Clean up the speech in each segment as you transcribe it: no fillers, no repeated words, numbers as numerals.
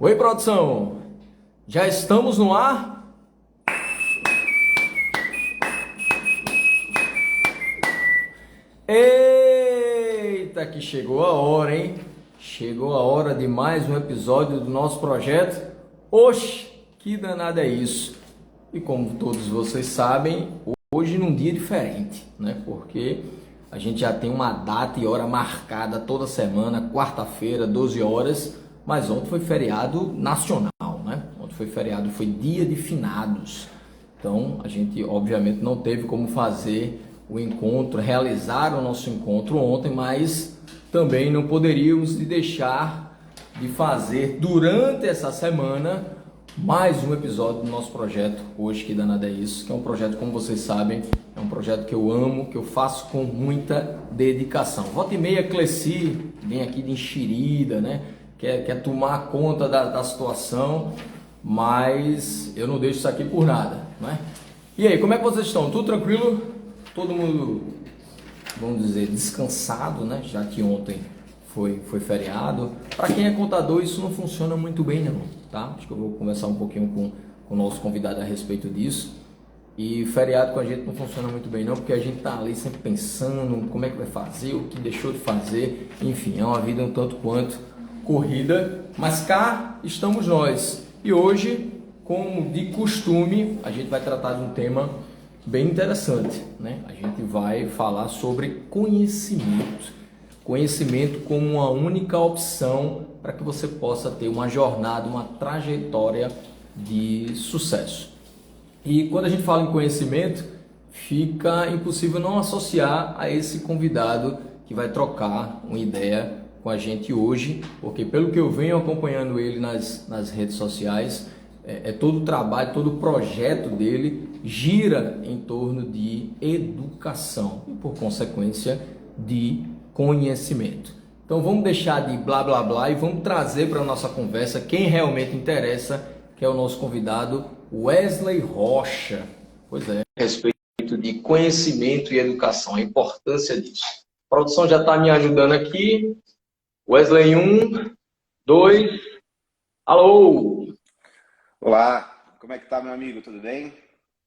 Oi, produção! Já estamos no ar? Eita, que chegou a hora, hein? Chegou a hora de mais um episódio do nosso projeto. Oxe, que danada é isso? E como todos vocês sabem, hoje num dia diferente, né? Porque a gente já tem uma data e hora marcada toda semana, quarta-feira, 12 horas, mas ontem foi feriado nacional, né? Ontem foi feriado, foi dia de finados. Então a gente obviamente não teve como fazer o encontro, realizar o nosso encontro ontem, mas também não poderíamos deixar de fazer durante essa semana mais um episódio do nosso projeto Hoje Que Danada é Isso, que é um projeto, como vocês sabem, é um projeto que eu amo, que eu faço com muita dedicação. Volta e meia, Cleci vem aqui de enxerida, né? Quer tomar conta da situação, mas eu não deixo isso aqui por nada, né? E aí, como é que vocês estão? Tudo tranquilo? Todo mundo, vamos dizer, descansado, né? Já que ontem foi feriado. Para quem é contador, isso não funciona muito bem, não, tá? Acho que eu vou conversar um pouquinho com o nosso convidado a respeito disso. E feriado com a gente não funciona muito bem, não, porque a gente tá ali sempre pensando como é que vai fazer, o que deixou de fazer. Enfim, é uma vida um tanto quanto corrida, mas cá estamos nós. E hoje, como de costume, a gente vai tratar de um tema bem interessante, né? A gente vai falar sobre conhecimento. Conhecimento como uma única opção para que você possa ter uma jornada, uma trajetória de sucesso. E quando a gente fala em conhecimento, fica impossível não associar a esse convidado que vai trocar uma ideia com a gente hoje, porque pelo que eu venho acompanhando ele nas redes sociais, todo o trabalho, todo o projeto dele gira em torno de educação e, por consequência, de conhecimento. Então vamos deixar de blá blá blá e vamos trazer para a nossa conversa quem realmente interessa, que é o nosso convidado Wesley Rocha. Pois é, a respeito de conhecimento e educação, a importância disso. A produção já está me ajudando aqui. Wesley, 2, alô! Olá, como é que tá, meu amigo? Tudo bem?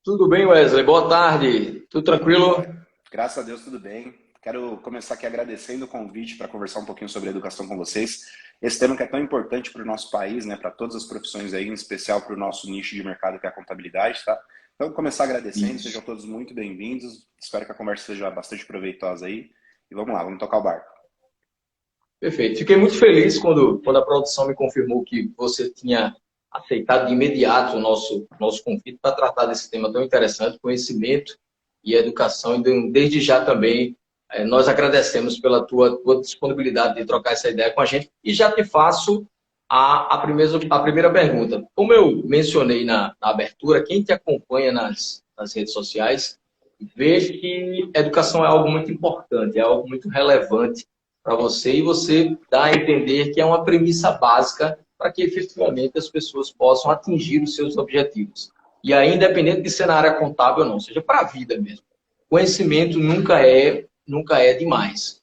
Tudo bem, Wesley? Boa tarde. Tudo Tudo tranquilo? jóia. Graças a Deus, tudo bem. Quero começar aqui agradecendo o convite para conversar um pouquinho sobre educação com vocês. Esse tema que é tão importante para o nosso país, né, para todas as profissões aí, em especial para o nosso nicho de mercado que é a contabilidade, tá? Então, vou começar agradecendo, sejam Isso. todos muito bem-vindos. Espero que a conversa seja bastante proveitosa aí. E vamos lá, vamos tocar o barco. Perfeito. Fiquei muito feliz quando a produção me confirmou que você tinha aceitado de imediato o nosso convite para tratar desse tema tão interessante, conhecimento e educação. E desde já também nós agradecemos pela tua disponibilidade de trocar essa ideia com a gente. E já te faço a primeira pergunta. Como eu mencionei na abertura, quem te acompanha nas redes sociais vê que educação é algo muito importante, é algo muito relevante para você e você dá a entender que é uma premissa básica para que efetivamente as pessoas possam atingir os seus objetivos. E aí, independente de ser na área contábil ou não, seja para a vida mesmo. Conhecimento nunca é demais.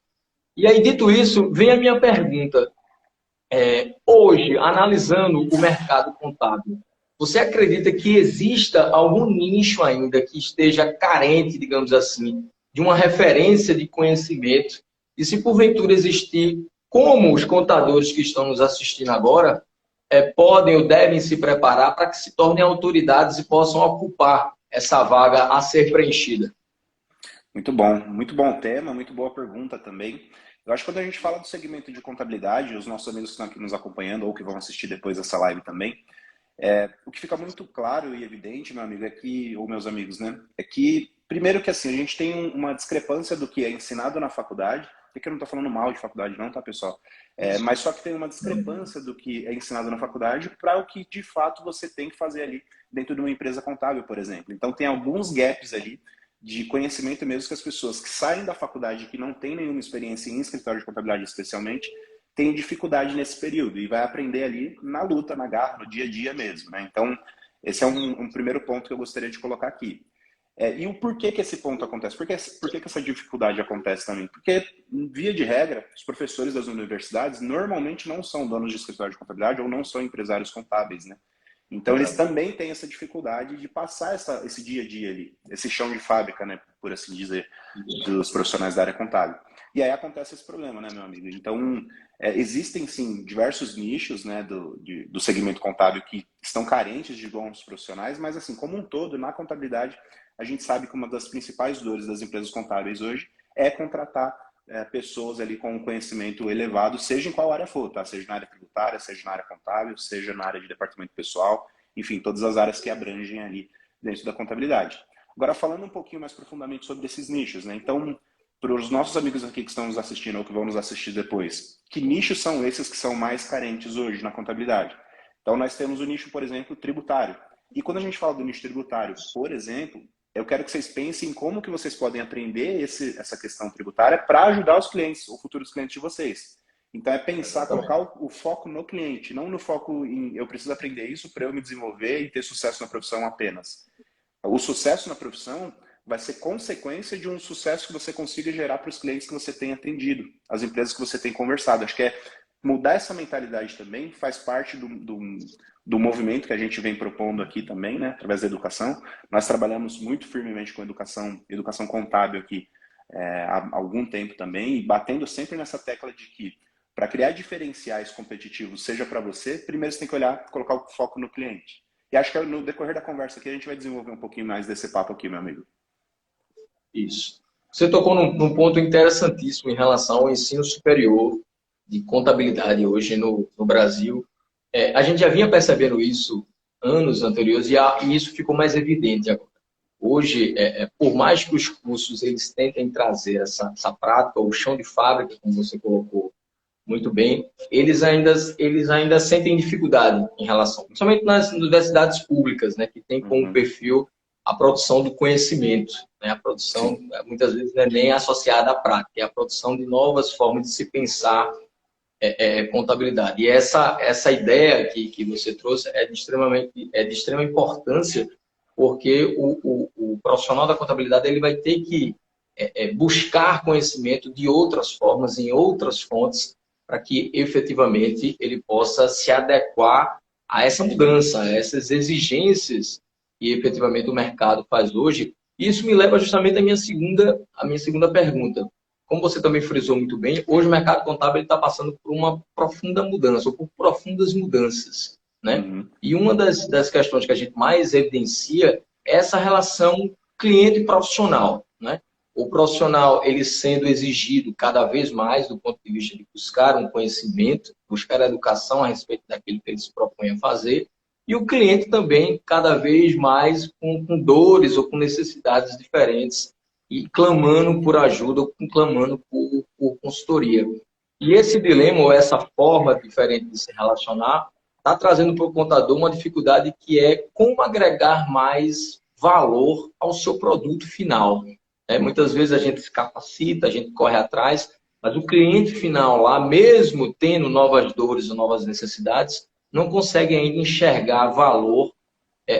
E aí, dito isso, vem a minha pergunta. Hoje, analisando o mercado contábil, você acredita que exista algum nicho ainda que esteja carente, digamos assim, de uma referência de conhecimento? E se porventura existir, como os contadores que estão nos assistindo agora podem ou devem se preparar para que se tornem autoridades e possam ocupar essa vaga a ser preenchida? Muito bom tema, muito boa pergunta também. Eu acho que quando a gente fala do segmento de contabilidade, os nossos amigos que estão aqui nos acompanhando ou que vão assistir depois dessa live também, o que fica muito claro e evidente, meu amigo, é que, ou meus amigos, né, é que, primeiro que assim, a gente tem uma discrepância do que é ensinado na faculdade, e que eu não estou falando mal de faculdade não, tá, pessoal? Mas só que tem uma discrepância do que é ensinado na faculdade para o que, de fato, você tem que fazer ali dentro de uma empresa contábil, por exemplo. Então, tem alguns gaps ali de conhecimento mesmo que as pessoas que saem da faculdade que não têm nenhuma experiência em escritório de contabilidade especialmente, têm dificuldade nesse período e vai aprender ali na luta, na garra, no dia a dia mesmo, né? Então, esse é um primeiro ponto que eu gostaria de colocar aqui. E o porquê que esse ponto acontece? Por que essa dificuldade acontece também? Porque, via de regra, os professores das universidades normalmente não são donos de escritório de contabilidade ou não são empresários contábeis, né? Então, eles Exato. também têm essa dificuldade de passar esse dia a dia ali, esse chão de fábrica, né, por assim dizer, dos profissionais da área contábil. E aí acontece esse problema, né, meu amigo? Então, existem sim diversos nichos, né, do segmento contábil que estão carentes de bons profissionais, mas assim, como um todo, na contabilidade, a gente sabe que uma das principais dores das empresas contábeis hoje é contratar pessoas ali com um conhecimento elevado, seja em qual área for, tá? Seja na área tributária, seja na área contábil, seja na área de departamento pessoal, enfim, todas as áreas que abrangem ali dentro da contabilidade. Agora, falando um pouquinho mais profundamente sobre esses nichos, né? Então, para os nossos amigos aqui que estão nos assistindo ou que vão nos assistir depois, que nichos são esses que são mais carentes hoje na contabilidade? Então, nós temos o nicho, por exemplo, tributário. E quando a gente fala do nicho tributário, por exemplo, eu quero que vocês pensem em como que vocês podem aprender essa questão tributária para ajudar os clientes, ou futuros clientes de vocês. Então, é pensar, Exatamente. colocar o foco no cliente, não no foco em eu preciso aprender isso para eu me desenvolver e ter sucesso na profissão apenas. O sucesso na profissão vai ser consequência de um sucesso que você consiga gerar para os clientes que você tem atendido, as empresas que você tem conversado. Acho que mudar essa mentalidade também faz parte do movimento que a gente vem propondo aqui também, né, através da educação. Nós trabalhamos muito firmemente com educação contábil aqui há algum tempo também, e batendo sempre nessa tecla de que para criar diferenciais competitivos, seja para você, primeiro você tem que olhar, colocar o foco no cliente. E acho que no decorrer da conversa aqui a gente vai desenvolver um pouquinho mais desse papo aqui, meu amigo. Isso. Você tocou num ponto interessantíssimo em relação ao ensino superior de contabilidade hoje no Brasil. A gente já vinha percebendo isso anos anteriores e isso ficou mais evidente agora. Hoje, por mais que os cursos eles tentem trazer essa prática, o chão de fábrica, como você colocou muito bem, eles ainda sentem dificuldade em relação, principalmente nas universidades públicas, né, que tem como Uhum. perfil a produção do conhecimento, né, a produção Sim. muitas vezes não é nem associada à prática, é a produção de novas formas de se pensar contabilidade. E essa ideia que você trouxe é de extrema importância, porque o profissional da contabilidade ele vai ter que buscar conhecimento de outras formas, em outras fontes, para que efetivamente ele possa se adequar a essa mudança, a essas exigências que efetivamente o mercado faz hoje. E isso me leva justamente à minha segunda pergunta. Como você também frisou muito bem, hoje o mercado contábil está passando por uma profunda mudança, ou por profundas mudanças, né? Uhum. E uma das questões que a gente mais evidencia é essa relação cliente-profissional, né? O profissional ele sendo exigido cada vez mais do ponto de vista de buscar um conhecimento, buscar educação a respeito daquilo que ele se propõe a fazer, e o cliente também cada vez mais com dores ou com necessidades diferentes e clamando por ajuda ou clamando por consultoria. E esse dilema ou essa forma diferente de se relacionar está trazendo para o contador uma dificuldade que é como agregar mais valor ao seu produto final. Muitas vezes a gente se capacita, a gente corre atrás, mas o cliente final lá, mesmo tendo novas dores ou novas necessidades, não consegue ainda enxergar valor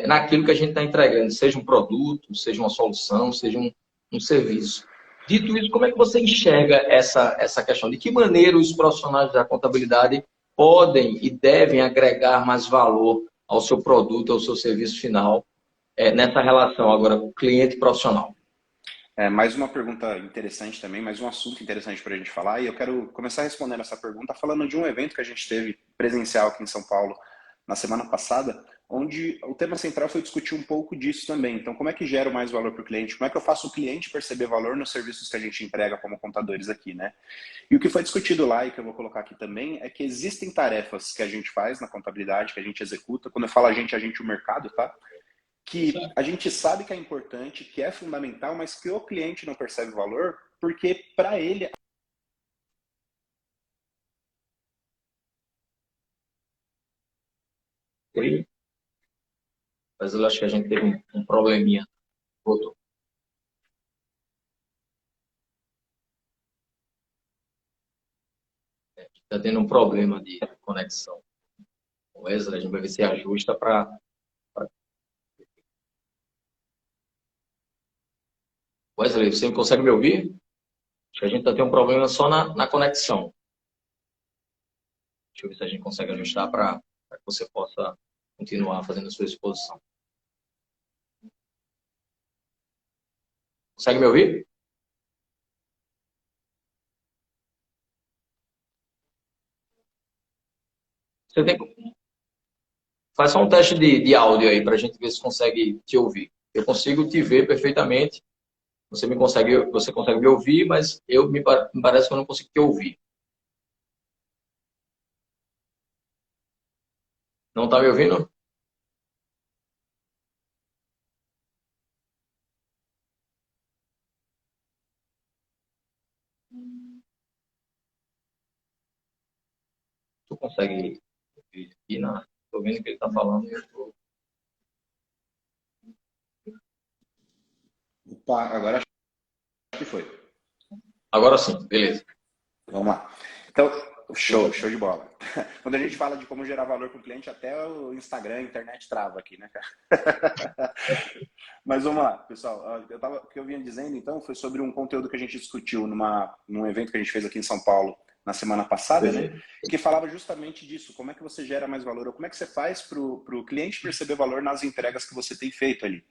naquilo que a gente está entregando, seja um produto, seja uma solução, seja um serviço. Dito isso, como é que você enxerga essa questão? De que maneira os profissionais da contabilidade podem e devem agregar mais valor ao seu produto, ao seu serviço final, nessa relação agora com o cliente profissional? Mais uma pergunta interessante também, mais um assunto interessante para a gente falar. E eu quero começar respondendo essa pergunta falando de um evento que a gente teve presencial aqui em São Paulo na semana passada, onde o tema central foi discutir um pouco disso também. Então, como é que gero mais valor para o cliente? Como é que eu faço o cliente perceber valor nos serviços que a gente entrega como contadores aqui, né? E o que foi discutido lá, e que eu vou colocar aqui também, é que existem tarefas que a gente faz na contabilidade, que a gente executa. Quando eu falo a gente, o mercado, tá? Que a gente sabe que é importante, que é fundamental, mas que o cliente não percebe valor, porque para ele. Mas eu acho que a gente teve um probleminha. Voltou. Está tendo um problema de conexão com o Wesley, a gente vai ver se ajusta para. Wesley, você consegue me ouvir? Acho que a gente está tendo um problema só na conexão. Deixa eu ver se a gente consegue ajustar para que você possa continuar fazendo a sua exposição. Consegue me ouvir? Você tem... Faz só um teste de áudio aí para a gente ver se consegue te ouvir. Eu consigo te ver perfeitamente. Você consegue me ouvir, mas me parece que eu não consigo te ouvir. Não está me ouvindo? Tu consegue ouvir aqui? Não. Estou vendo o que ele está falando. Opa, agora acho que foi. Agora sim, beleza. Vamos lá. Então, show de bola. Quando a gente fala de como gerar valor para o cliente, até o Instagram, a internet trava aqui, né, cara? Mas vamos lá, pessoal. O que eu vinha dizendo, então, foi sobre um conteúdo que a gente discutiu num evento que a gente fez aqui em São Paulo na semana passada, né? Que falava justamente disso, como é que você gera mais valor, ou como é que você faz para o cliente perceber valor nas entregas que você tem feito ali.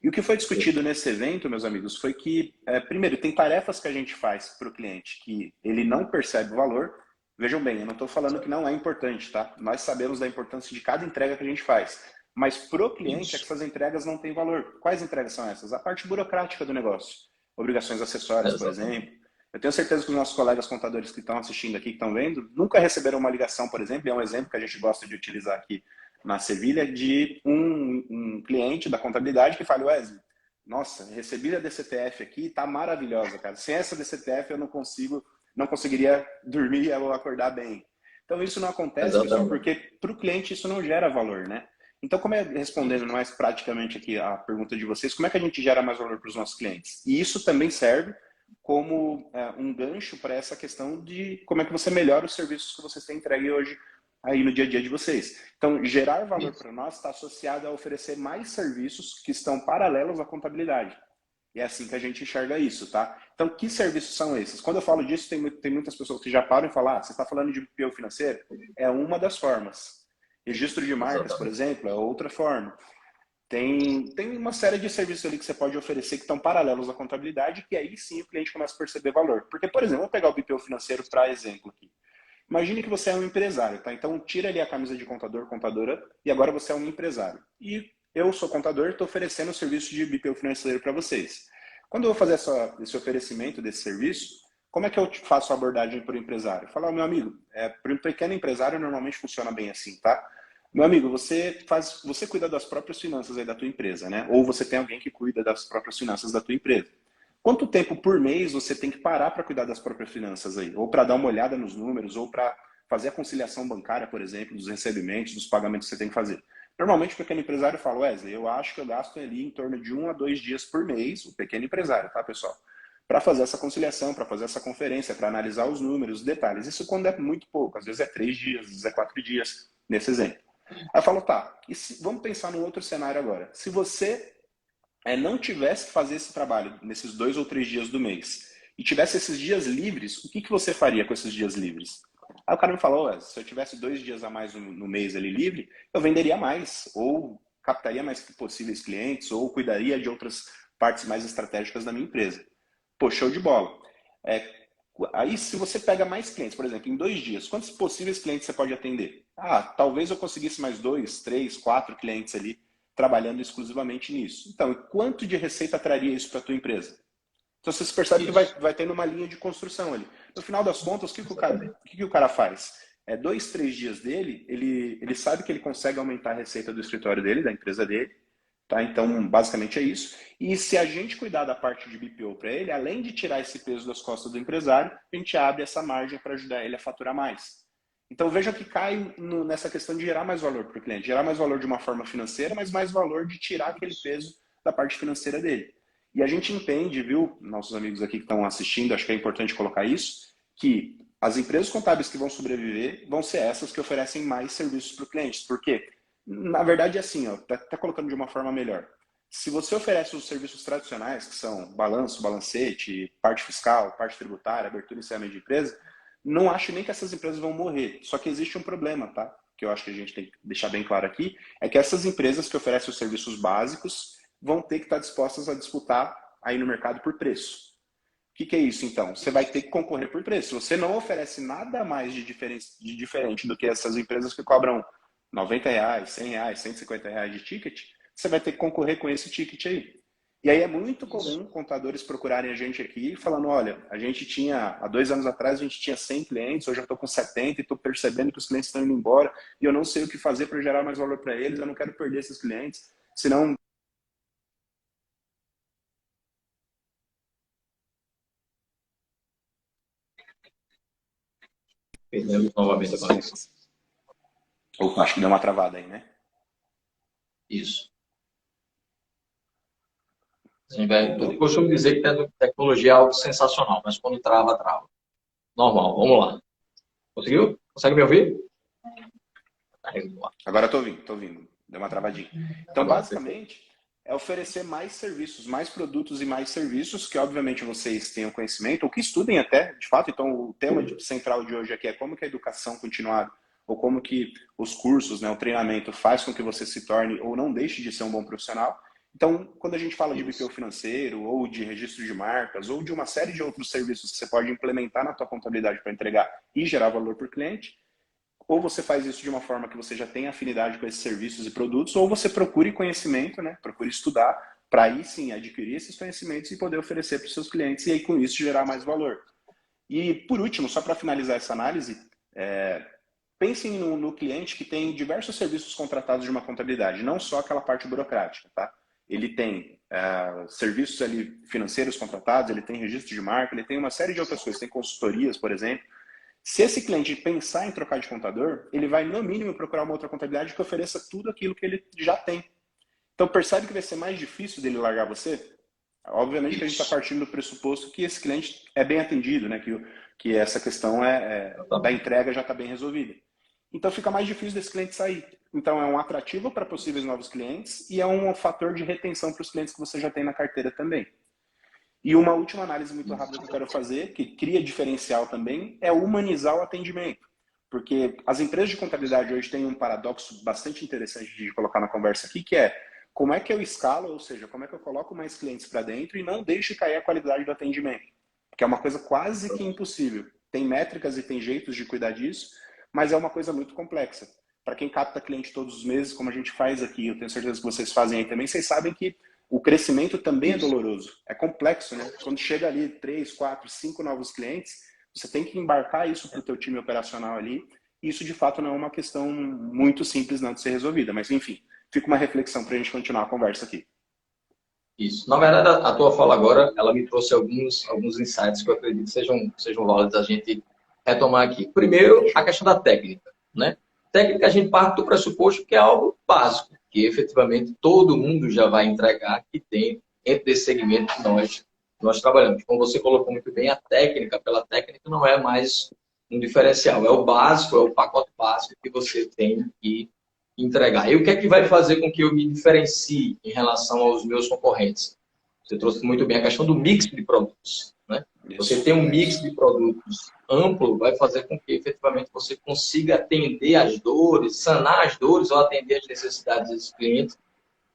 E o que foi discutido nesse evento, meus amigos, foi que, primeiro, tem tarefas que a gente faz para o cliente que ele não percebe o valor. Vejam bem, eu não estou falando que não é importante, tá? Nós sabemos da importância de cada entrega que a gente faz. Mas para o cliente, essas entregas não têm valor. Quais entregas são essas? A parte burocrática do negócio. Obrigações acessórias, por exemplo. Eu tenho certeza que os nossos colegas contadores que estão assistindo aqui, que estão vendo, nunca receberam uma ligação, por exemplo, e é um exemplo que a gente gosta de utilizar aqui na Sevilha, de um cliente da contabilidade que fala: Wesley, nossa, recebi a DCTF aqui, tá maravilhosa, cara. Sem essa DCTF eu não conseguiria dormir ou acordar bem. Então isso não acontece, pessoal, porque para o cliente isso não gera valor, né? Então, respondendo mais praticamente aqui a pergunta de vocês, como é que a gente gera mais valor para os nossos clientes? E isso também serve como um gancho para essa questão de como é que você melhora os serviços que vocês têm entregue hoje aí no dia a dia de vocês. Então, gerar valor para nós está associado a oferecer mais serviços que estão paralelos à contabilidade. E é assim que a gente enxerga isso, tá? Então, que serviços são esses? Quando eu falo disso, tem muitas pessoas que já param e falam: você está falando de BPO financeiro? É uma das formas. Registro de marcas, por exemplo, é outra forma. Tem uma série de serviços ali que você pode oferecer que estão paralelos à contabilidade, que aí sim o cliente começa a perceber valor. Porque, por exemplo, vamos pegar o BPO financeiro para exemplo aqui. Imagine que você é um empresário, tá? Então tira ali a camisa de contador, contadora, e agora você é um empresário. E eu sou contador e estou oferecendo o serviço de BPO financeiro para vocês. Quando eu vou fazer esse oferecimento desse serviço, como é que eu faço a abordagem para o empresário? Falar: meu amigo, para um pequeno empresário normalmente funciona bem assim, tá? Meu amigo, você cuida das próprias finanças aí da tua empresa, né? Ou você tem alguém que cuida das próprias finanças da tua empresa. Quanto tempo por mês você tem que parar para cuidar das próprias finanças aí? Ou para dar uma olhada nos números, ou para fazer a conciliação bancária, por exemplo, dos recebimentos, dos pagamentos que você tem que fazer. Normalmente o pequeno empresário fala: Wesley, eu acho que eu gasto ali em torno de 1 a 2 dias por mês, o pequeno empresário, tá, pessoal? Para fazer essa conciliação, para fazer essa conferência, para analisar os números, os detalhes. Isso quando é muito pouco, às vezes é 3 dias, às vezes é 4 dias, nesse exemplo. Aí eu falo: tá, vamos pensar num outro cenário agora. Se você não tivesse que fazer esse trabalho nesses 2 ou 3 dias do mês e tivesse esses dias livres, o que você faria com esses dias livres? Aí o cara me falou: se eu tivesse 2 dias a mais no mês ali livre, eu venderia mais, ou captaria mais possíveis clientes, ou cuidaria de outras partes mais estratégicas da minha empresa. Pô, show de bola. Aí, se você pega mais clientes, por exemplo, em 2 dias, quantos possíveis clientes você pode atender? Talvez eu conseguisse mais 2, 3, 4 clientes ali trabalhando exclusivamente nisso. Então, quanto de receita traria isso para a tua empresa? Então, você percebe que vai tendo uma linha de construção ali. No final das contas, o que o cara faz? 2, 3 dias dele, ele sabe que ele consegue aumentar a receita do escritório dele, da empresa dele. Tá? Então, basicamente é isso. E se a gente cuidar da parte de BPO para ele, além de tirar esse peso das costas do empresário, a gente abre essa margem para ajudar ele a faturar mais. Então, veja que cai nessa questão de gerar mais valor para o cliente. Gerar mais valor de uma forma financeira, mas mais valor de tirar aquele peso da parte financeira dele. E a gente entende, viu, nossos amigos aqui que estão assistindo, acho que é importante colocar isso, que as empresas contábeis que vão sobreviver vão ser essas que oferecem mais serviços para o cliente. Por quê? Na verdade é assim, até colocando de uma forma melhor. Se você oferece os serviços tradicionais, que são balanço, balancete, parte fiscal, parte tributária, abertura e encerramento de empresa, não acho nem que essas empresas vão morrer. Só que existe um problema, tá? Que eu acho que a gente tem que deixar bem claro aqui, é que essas empresas que oferecem os serviços básicos vão ter que estar dispostas a disputar aí no mercado por preço. O que é isso, então? Você vai ter que concorrer por preço. Se você não oferece nada mais de diferente do que essas empresas que cobram R$ 90, R$ 100, R$ 150 de ticket, você vai ter que concorrer com esse ticket aí. E aí é muito comum contadores procurarem a gente aqui falando, olha, a gente tinha, há 2 anos atrás, a gente tinha 100 clientes, hoje eu estou com 70 e estou percebendo que os clientes estão indo embora e eu não sei o que fazer para gerar mais valor para eles, eu não quero perder esses clientes, senão... Perdemos novamente a conexão. Opa, acho que deu uma travada aí, né? Isso. Eu costumo dizer que a tecnologia é algo sensacional, mas quando trava, trava. Normal, vamos lá. Conseguiu? Consegue me ouvir? Agora estou ouvindo. Deu uma travadinha. Então, basicamente, é oferecer mais serviços, mais produtos e mais serviços, que obviamente vocês tenham conhecimento, ou que estudem até, de fato. Então, o tema central de hoje aqui é como que a educação continuada, ou como que os cursos, né, o treinamento faz com que você se torne ou não deixe de ser um bom profissional. Então, quando a gente fala de BPO financeiro, ou de registro de marcas, ou de uma série de outros serviços que você pode implementar na tua contabilidade para entregar e gerar valor para o cliente, ou você faz isso de uma forma que você já tem afinidade com esses serviços e produtos, ou você procure conhecimento, né? Procure estudar, para aí sim adquirir esses conhecimentos e poder oferecer para os seus clientes, e aí com isso gerar mais valor. E por último, só para finalizar essa análise, pensem no cliente que tem diversos serviços contratados de uma contabilidade, não só aquela parte burocrática, tá? Ele tem serviços ali financeiros contratados, ele tem registro de marca, ele tem uma série de outras coisas, tem consultorias, por exemplo. Se esse cliente pensar em trocar de contador, ele vai, no mínimo, procurar uma outra contabilidade que ofereça tudo aquilo que ele já tem. Então, percebe que vai ser mais difícil dele largar você? Obviamente que a gente está partindo do pressuposto que esse cliente é bem atendido, né? Que essa questão da entrega já está bem resolvida. Então, fica mais difícil desse cliente sair. Então, é um atrativo para possíveis novos clientes e é um fator de retenção para os clientes que você já tem na carteira também. E uma última análise muito rápida que eu quero fazer, que cria diferencial também, é humanizar o atendimento. Porque as empresas de contabilidade hoje têm um paradoxo bastante interessante de colocar na conversa aqui, que é como é que eu escalo, ou seja, como é que eu coloco mais clientes para dentro e não deixo cair a qualidade do atendimento. Que é uma coisa quase que impossível. Tem métricas e tem jeitos de cuidar disso, mas é uma coisa muito complexa. Para quem capta cliente todos os meses, como a gente faz aqui, eu tenho certeza que vocês fazem aí também, vocês sabem que o crescimento também é doloroso, é complexo, né? Quando chega ali 3, 4, 5 novos clientes, você tem que embarcar isso para o teu time operacional ali, e isso de fato não é uma questão muito simples não de ser resolvida, mas enfim, fica uma reflexão para a gente continuar a conversa aqui. Isso. Na verdade, a tua fala agora, ela me trouxe alguns insights que eu acredito sejam válidos a gente retomar aqui. Primeiro, a questão da técnica, né? Técnica, a gente parte do pressuposto que é algo básico, que efetivamente todo mundo já vai entregar que tem dentro desse segmento que nós trabalhamos. Como você colocou muito bem, a técnica pela técnica não é mais um diferencial, é o básico, é o pacote básico que você tem que entregar. E o que é que vai fazer com que eu me diferencie em relação aos meus concorrentes? Você trouxe muito bem a questão do mix de produtos, né? Você tem um mix de produtos amplo, vai fazer com que efetivamente você consiga atender as dores, sanar as dores ou atender as necessidades desses clientes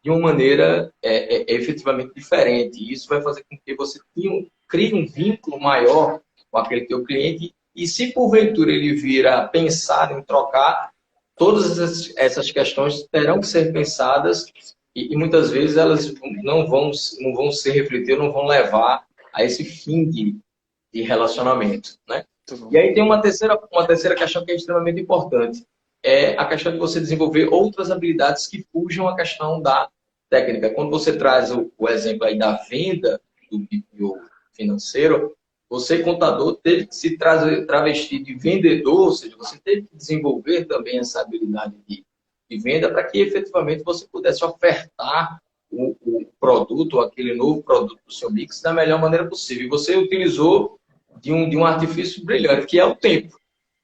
de uma maneira efetivamente diferente. E isso vai fazer com que você crie um vínculo maior com aquele teu cliente e se porventura ele vir a pensar em trocar, todas essas questões terão que ser pensadas e muitas vezes elas não vão se refletir, não vão levar a esse fim de relacionamento, né? E aí tem uma terceira questão que é extremamente importante. É a questão de você desenvolver outras habilidades que fujam à questão da técnica. Quando você traz o exemplo aí da venda do BPO financeiro, você, contador, teve que se travestir de vendedor, ou seja, você teve que desenvolver também essa habilidade de venda para que efetivamente você pudesse ofertar o produto, aquele novo produto do seu mix da melhor maneira possível. E você utilizou de um artifício brilhante, que é o tempo.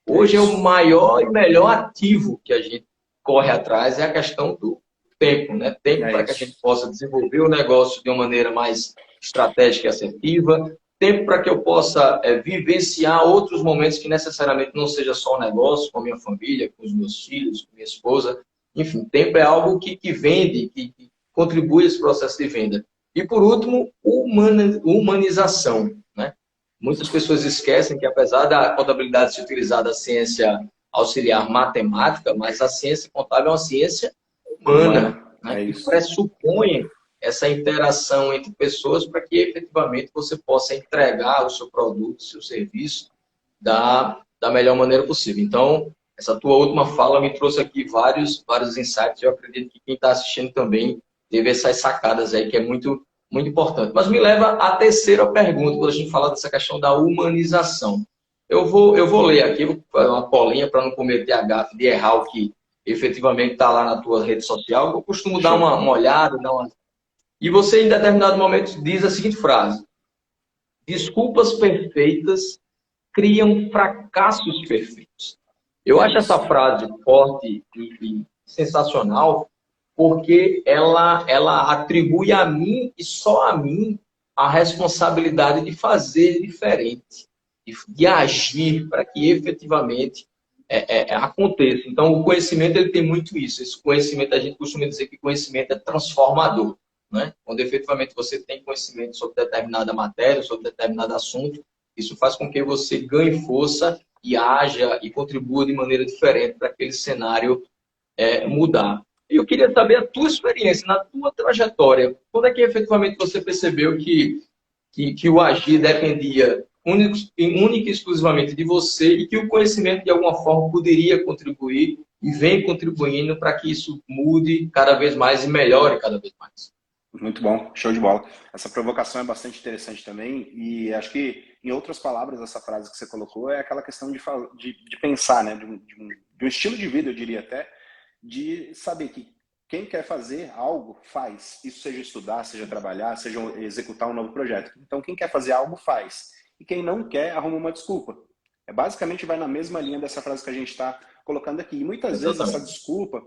Hoje é o maior e melhor ativo que a gente corre atrás, é a questão do tempo, né? Tempo para que a gente possa desenvolver o negócio de uma maneira mais estratégica e assertiva, tempo para que eu possa vivenciar outros momentos que necessariamente não seja só o negócio, com a minha família, com os meus filhos, com minha esposa. Enfim, tempo é algo que vende, que contribui esse processo de venda. E, por último, humanização, né? Muitas pessoas esquecem que, apesar da contabilidade ser utilizada a ciência auxiliar matemática, mas a ciência contábil é uma ciência humana, né? Que pressupõe essa interação entre pessoas para que, efetivamente, você possa entregar o seu produto, o seu serviço da melhor maneira possível. Então, essa tua última fala me trouxe aqui vários insights. Eu acredito que quem está assistindo também teve essas sacadas aí, que é muito importante. Mas me leva à terceira pergunta, quando a gente fala dessa questão da humanização. Eu vou ler aqui, vou fazer uma colinha para não cometer a gafe de errar o que efetivamente está lá na tua rede social. Eu costumo dar uma olhada, e você, em determinado momento, diz a seguinte frase: desculpas perfeitas criam fracassos perfeitos. Eu acho essa frase forte e sensacional, porque ela atribui a mim e só a mim a responsabilidade de fazer diferente, de agir para que efetivamente aconteça. Então, o conhecimento ele tem muito isso. Esse conhecimento, a gente costuma dizer que conhecimento é transformador, né? Quando efetivamente você tem conhecimento sobre determinada matéria, sobre determinado assunto, isso faz com que você ganhe força e haja e contribua de maneira diferente para aquele cenário mudar. Eu queria saber a tua experiência, na tua trajetória. Quando é que efetivamente você percebeu que o agir dependia única e exclusivamente de você e que o conhecimento de alguma forma poderia contribuir e vem contribuindo para que isso mude cada vez mais e melhore cada vez mais? Muito bom, show de bola. Essa provocação é bastante interessante também e acho que, em outras palavras, essa frase que você colocou é aquela questão de pensar, né? de um estilo de vida, eu diria até, de saber que quem quer fazer algo, faz. Isso seja estudar, seja trabalhar, seja executar um novo projeto. Então, quem quer fazer algo, faz. E quem não quer, arruma uma desculpa. Basicamente, vai na mesma linha dessa frase que a gente está colocando aqui. E muitas vezes essa desculpa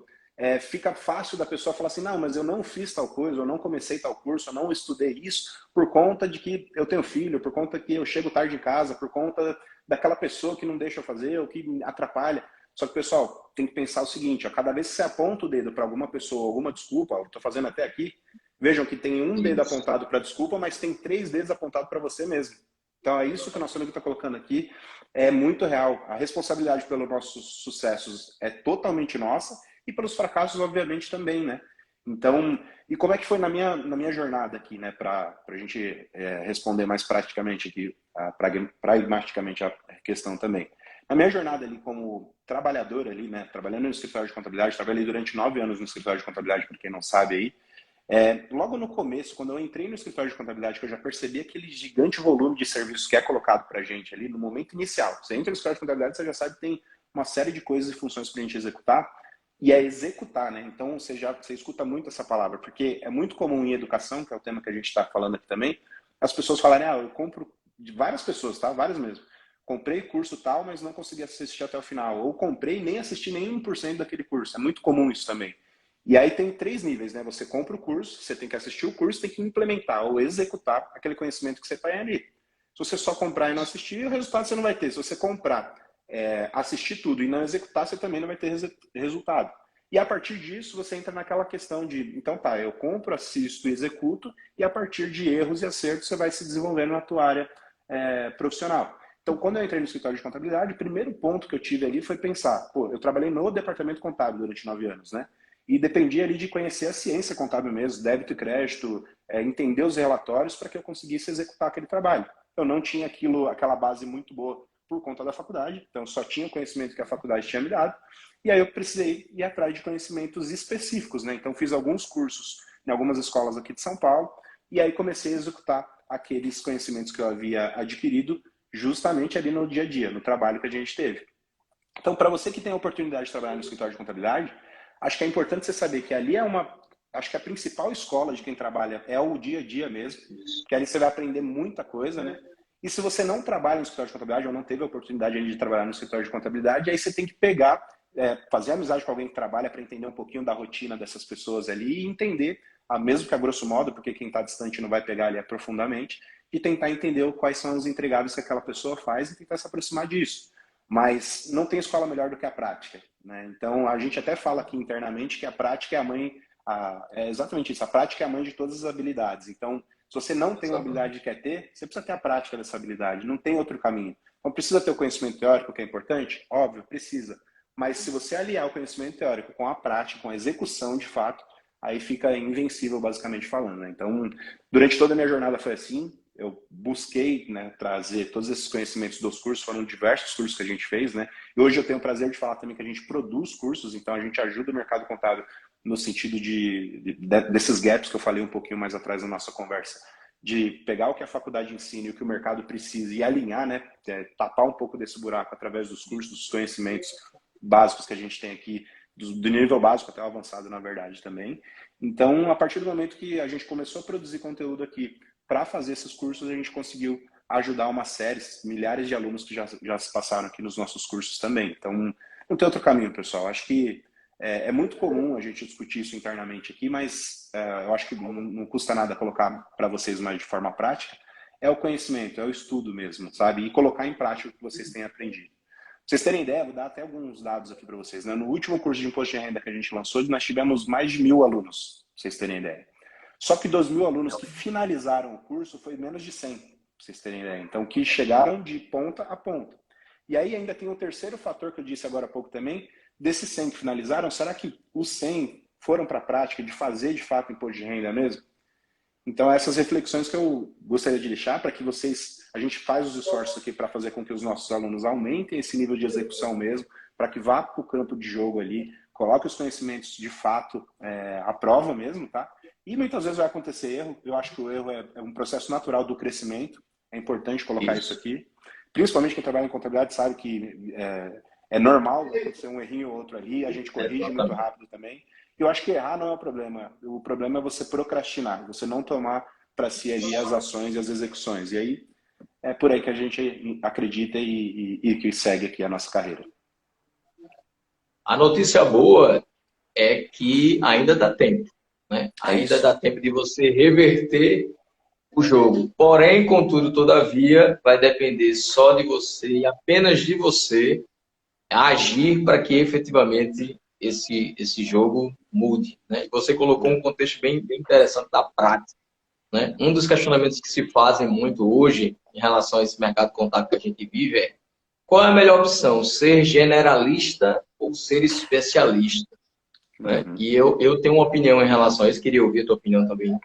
fica fácil da pessoa falar assim, não, mas eu não fiz tal coisa, eu não comecei tal curso, eu não estudei isso por conta de que eu tenho filho, por conta que eu chego tarde em casa, por conta daquela pessoa que não deixa eu fazer ou que me atrapalha. Só que, pessoal, tem que pensar o seguinte, ó, cada vez que você aponta o dedo para alguma pessoa, alguma desculpa, eu estou fazendo até aqui, vejam que tem um dedo apontado para desculpa, mas tem 3 dedos apontados para você mesmo. Então, é isso que o nosso amigo está colocando aqui, é muito real. A responsabilidade pelos nossos sucessos é totalmente nossa e pelos fracassos, obviamente, também, né? Então, e como é que foi na minha jornada aqui, né, para a gente responder mais praticamente aqui, pragmaticamente a questão também. Na minha jornada ali como trabalhador ali, né, trabalhando no escritório de contabilidade, trabalhei durante 9 anos no escritório de contabilidade, para quem não sabe aí. Logo no começo, quando eu entrei no escritório de contabilidade, que eu já percebi aquele gigante volume de serviços que é colocado para a gente ali no momento inicial. Você entra no escritório de contabilidade, você já sabe que tem uma série de coisas e funções para a gente executar, e é executar, né? Então você escuta muito essa palavra, porque é muito comum em educação, que é o tema que a gente está falando aqui também, as pessoas falarem, eu compro, de várias pessoas, tá? Várias mesmo. Comprei curso tal, mas não consegui assistir até o final. Ou comprei e nem assisti nem 1% daquele curso. É muito comum isso também. E aí tem 3 níveis, né? Você compra o curso, você tem que assistir o curso, tem que implementar ou executar aquele conhecimento que você tem ali. Se você só comprar e não assistir, o resultado você não vai ter. Se você comprar, assistir tudo e não executar, você também não vai ter resultado. E a partir disso, você entra naquela questão de, então tá, eu compro, assisto e executo, e a partir de erros e acertos, você vai se desenvolvendo na tua área profissional. Então, quando eu entrei no escritório de contabilidade, o primeiro ponto que eu tive ali foi pensar, eu trabalhei no departamento contábil durante 9 anos, né? E dependia ali de conhecer a ciência contábil mesmo, débito e crédito, entender os relatórios para que eu conseguisse executar aquele trabalho. Eu não tinha aquela base muito boa por conta da faculdade, então só tinha o conhecimento que a faculdade tinha me dado, e aí eu precisei ir atrás de conhecimentos específicos, né? Então, fiz alguns cursos em algumas escolas aqui de São Paulo, e aí comecei a executar aqueles conhecimentos que eu havia adquirido justamente ali no dia a dia, no trabalho que a gente teve. Então, para você que tem a oportunidade de trabalhar no escritório de contabilidade, acho que é importante você saber que ali acho que a principal escola de quem trabalha é o dia a dia mesmo, que ali você vai aprender muita coisa, né? E se você não trabalha no escritório de contabilidade ou não teve a oportunidade de trabalhar no escritório de contabilidade, aí você tem que pegar fazer amizade com alguém que trabalha para entender um pouquinho da rotina dessas pessoas ali e entender, mesmo que a grosso modo, porque quem está distante não vai pegar ali profundamente, e tentar entender quais são os entregáveis que aquela pessoa faz e tentar se aproximar disso. Mas não tem escola melhor do que a prática, né? Então, a gente até fala aqui internamente que a prática é a mãe, é exatamente isso, a prática é a mãe de todas as habilidades. Então, se você não tem uma habilidade que quer ter, você precisa ter a prática dessa habilidade, não tem outro caminho. Então, precisa ter o conhecimento teórico, que é importante? Óbvio, precisa. Mas se você aliar o conhecimento teórico com a prática, com a execução de fato, aí fica invencível, basicamente falando, né? Então, durante toda a minha jornada foi assim. Eu busquei, né, trazer todos esses conhecimentos dos cursos, foram diversos cursos que a gente fez, né? E hoje eu tenho o prazer de falar também que a gente produz cursos, então a gente ajuda o mercado contábil no sentido desses gaps que eu falei um pouquinho mais atrás na nossa conversa, de pegar o que a faculdade ensina e o que o mercado precisa e alinhar, né, tapar um pouco desse buraco através dos cursos, dos conhecimentos básicos que a gente tem aqui, do nível básico até o avançado, na verdade, também. Então, a partir do momento que a gente começou a produzir conteúdo aqui para fazer esses cursos, a gente conseguiu ajudar uma série, milhares de alunos que já se passaram aqui nos nossos cursos também. Então, não tem outro caminho, pessoal. Acho que é muito comum a gente discutir isso internamente aqui, mas eu acho que não custa nada colocar para vocês mais de forma prática. É o conhecimento, é o estudo mesmo, sabe? E colocar em prática o que vocês têm aprendido. Pra vocês terem ideia, vou dar até alguns dados aqui para vocês, né? No último curso de imposto de renda que a gente lançou, nós tivemos mais de 1.000 alunos, pra vocês terem ideia. Só que dos 1.000 alunos que finalizaram o curso, foi menos de 100, pra vocês terem ideia. Então, que chegaram de ponta a ponta. E aí ainda tem o terceiro fator que eu disse agora há pouco também, desses 100 que finalizaram, será que os 100 foram para a prática de fazer de fato imposto de renda mesmo? Então, essas reflexões que eu gostaria de deixar para que a gente faz os esforços aqui para fazer com que os nossos alunos aumentem esse nível de execução mesmo, para que vá para o campo de jogo ali, coloque os conhecimentos de fato à prova mesmo, tá? E muitas vezes vai acontecer erro. Eu acho que o erro é um processo natural do crescimento. É importante colocar isso aqui. Principalmente quem trabalha em contabilidade sabe que é normal acontecer um errinho ou outro ali. A gente corrige muito rápido também. Eu acho que errar não é o problema. O problema é você procrastinar, você não tomar para si ali as ações e as execuções. E aí é por aí que a gente acredita e que segue aqui a nossa carreira. A notícia boa é que ainda dá tempo, né? Ainda dá tempo de você reverter o jogo. Porém, contudo, todavia, vai depender só de você e apenas de você agir para que efetivamente esse jogo mude, né? Você colocou um contexto bem interessante da prática, né? Um dos questionamentos que se fazem muito hoje em relação a esse mercado contábil que a gente vive é: qual é a melhor opção, ser generalista ou ser especialista? Né? E eu tenho uma opinião em relação a isso, queria ouvir a tua opinião também.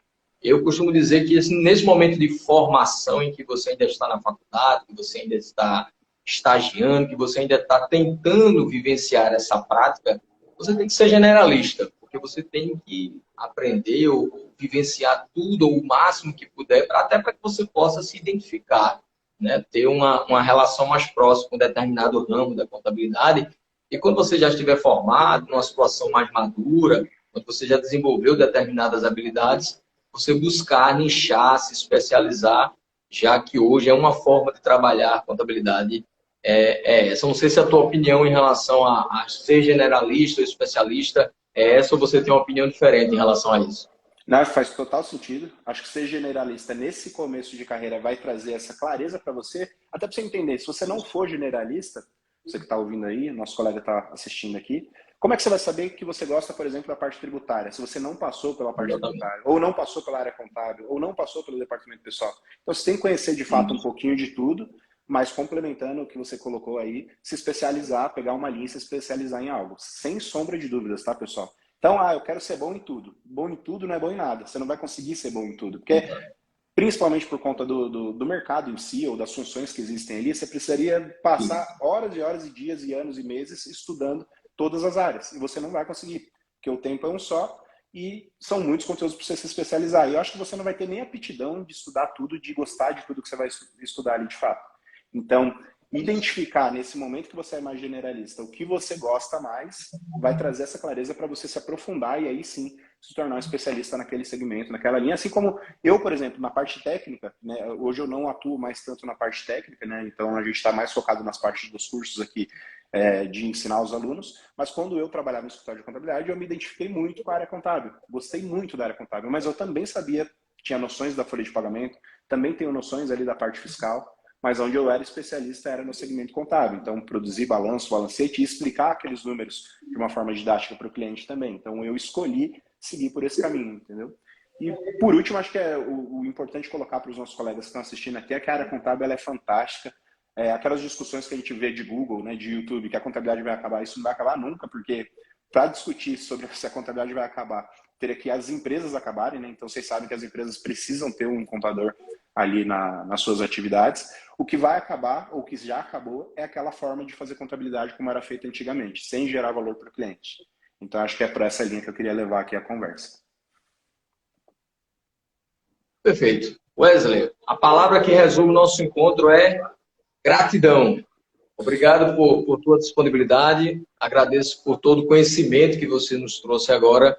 Eu costumo dizer que assim, nesse momento de formação em que você ainda está na faculdade, que você ainda está estagiando, que você ainda está tentando vivenciar essa prática, você tem que ser generalista, porque você tem que aprender ou vivenciar tudo ou o máximo que puder, até para que você possa se identificar, né? Ter uma relação mais próxima com determinado ramo da contabilidade. E quando você já estiver formado, numa situação mais madura, quando você já desenvolveu determinadas habilidades, você buscar nichar, se especializar, já que hoje é uma forma de trabalhar a contabilidade essa. Não sei se a tua opinião em relação a ser generalista ou especialista é essa, ou você tem uma opinião diferente em relação a isso? Não, faz total sentido. Acho que ser generalista nesse começo de carreira vai trazer essa clareza para você, até para você entender. Se você não for generalista, você que está ouvindo aí, nosso colega está assistindo aqui, como é que você vai saber que você gosta, por exemplo, da parte tributária, se você não passou pela parte tributária, ou não passou pela área contábil, ou não passou pelo departamento pessoal? Então, você tem que conhecer, de fato, um pouquinho de tudo, mas complementando o que você colocou aí, se especializar, pegar uma linha e se especializar em algo. Sem sombra de dúvidas, tá, pessoal? Então, eu quero ser bom em tudo. Bom em tudo não é bom em nada. Você não vai conseguir ser bom em tudo, porque principalmente por conta do mercado em si, ou das funções que existem ali, você precisaria passar horas e horas e dias e anos e meses estudando todas as áreas. E você não vai conseguir, porque o tempo é um só e são muitos conteúdos para você se especializar. E eu acho que você não vai ter nem aptidão de estudar tudo, de gostar de tudo que você vai estudar ali de fato. Então, identificar nesse momento que você é mais generalista o que você gosta mais vai trazer essa clareza para você se aprofundar e aí sim se tornar um especialista naquele segmento, naquela linha. Assim como eu, por exemplo, na parte técnica, né, hoje eu não atuo mais tanto na parte técnica, né, então a gente está mais focado nas partes dos cursos aqui de ensinar os alunos, mas quando eu trabalhava no escritório de contabilidade, eu me identifiquei muito com a área contábil. Gostei muito da área contábil, mas eu também sabia, tinha noções da folha de pagamento, também tenho noções ali da parte fiscal, mas onde eu era especialista era no segmento contábil. Então, produzir balanço, balancete e explicar aqueles números de uma forma didática para o cliente também. Então, eu escolhi seguir por esse caminho, entendeu? E, por último, acho que é o importante colocar para os nossos colegas que estão assistindo aqui é que a área contábil ela é fantástica. Aquelas discussões que a gente vê de Google, né, de YouTube, que a contabilidade vai acabar, isso não vai acabar nunca, porque para discutir sobre se a contabilidade vai acabar, teria que as empresas acabarem, né? Então, vocês sabem que as empresas precisam ter um contador ali nas suas atividades. O que vai acabar, ou que já acabou, é aquela forma de fazer contabilidade como era feita antigamente, sem gerar valor para o cliente. Então, acho que é por essa linha que eu queria levar aqui a conversa. Perfeito. Wesley, a palavra que resume o nosso encontro é gratidão. Obrigado por tua disponibilidade, agradeço por todo o conhecimento que você nos trouxe agora.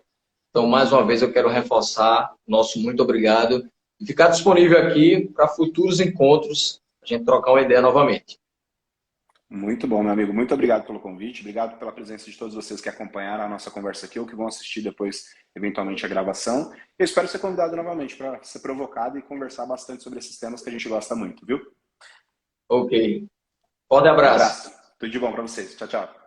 Então, mais uma vez, eu quero reforçar nosso muito obrigado e ficar disponível aqui para futuros encontros, a gente trocar uma ideia novamente. Muito bom, meu amigo. Muito obrigado pelo convite, obrigado pela presença de todos vocês que acompanharam a nossa conversa aqui ou que vão assistir depois, eventualmente, a gravação. Eu espero ser convidado novamente para ser provocado e conversar bastante sobre esses temas que a gente gosta muito, viu? Ok. Forte Um abraço. abraço. Tudo de bom para vocês. Tchau, tchau.